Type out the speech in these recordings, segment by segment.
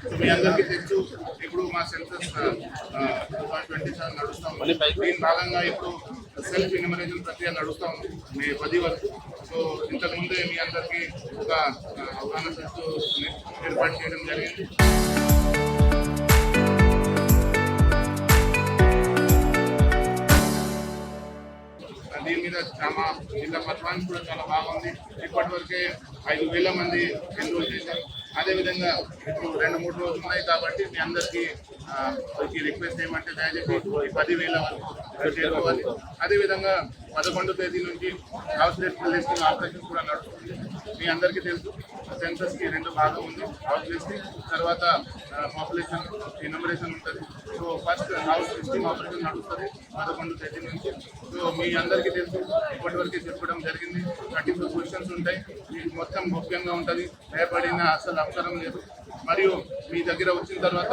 మీ అందరికీ తెలుసు ఇప్పుడు మా సెన్సస్ 2027 నడుస్తాం. దీని భాగంగా ఇప్పుడు సెల్ఫ్ ఎన్యూమరేషన్ ప్రక్రియ నడుస్తూ ఉంది మే 10 వరకు. సో ఇంతకుముందే మీ అందరికీ ఒక అవగాహన సదస్సు ఏర్పాటు చేయడం జరిగింది. దీని మీద చాలా జిల్లా పర్ఫార్మెన్స్ కూడా చాలా బాగుంది. ఇప్పటివరకే 5,000 మంది ఎన్రోల్ చేశారు. అదేవిధంగా ఇప్పుడు 2-3 రోజులు ఉన్నాయి కాబట్టి మీ అందరికీ రిక్వెస్ట్ ఏమంటే దయచేసి 10,000 వరకు చేరుకోవాలి. అదేవిధంగా 11వ తేదీ నుంచి హౌస్ లిస్టింగ్ ఆపరేషన్ కూడా నడుస్తుంది. మీ అందరికీ తెలుసు సెన్సస్కి 2 భాగం ఉంది, హౌస్ లిస్టింగ్ తర్వాత పాపులేషన్ ఎన్యూమరేషన్ ఉంటుంది. So first house listing operation నడుస్తుంది 11వ తేదీ నుంచి. సో మీ అందరికీ తెలుసు ఇప్పటివరకు చెప్పడం జరిగింది. 34 క్వశ్చన్స్ ఉంటాయి. మీకు మొత్తం ముఖ్యంగా ఉంటుంది, భయపడిన అసలు అవసరం లేదు. మరియు మీ దగ్గర వచ్చిన తర్వాత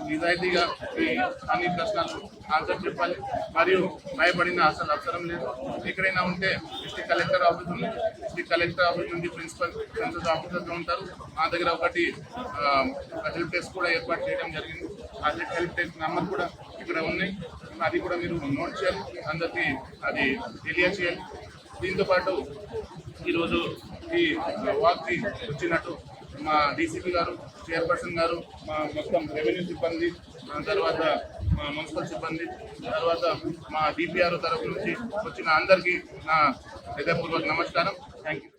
నిజాయితీగా మీ అన్ని ప్రశ్నలు ఆన్సర్ చెప్పాలి. మరియు భయపడిన అసలు అవసరం లేదు. ఎక్కడైనా ఉంటే డిస్ట్రిక్ట్ కలెక్టర్ ఆఫీస్ ఉంది, డిస్ట్రిక్ట్ కలెక్టర్ ఆఫీస్ నుంచి ప్రిన్సిపల్ సెన్సస్ ఆఫీసర్లు ఉంటారు. మా దగ్గర ఒక హెల్ప్ డెస్క్ కూడా ఏర్పాటు చేయడం జరిగింది. ఆ హెల్ప్ డెస్క్ నెంబర్ కూడా ఇక్కడ ఉన్నాయి. అది కూడా మీరు నోట్ చేయాలి, అందరికీ అది తెలియచేయాలి. దీంతోపాటు ఈరోజు ఈ వాక్కి వచ్చినట్టు మా డీసీపీ గారు, చైర్పర్సన్ గారు, మా మొత్తం రెవెన్యూ సిబ్బంది, తర్వాత మా మున్సిపల్ సిబ్బంది, తర్వాత మా డిపిఆర్ తరఫు నుంచి వచ్చిన అందరికీ నా హృదయపూర్వక నమస్కారం. Thank you.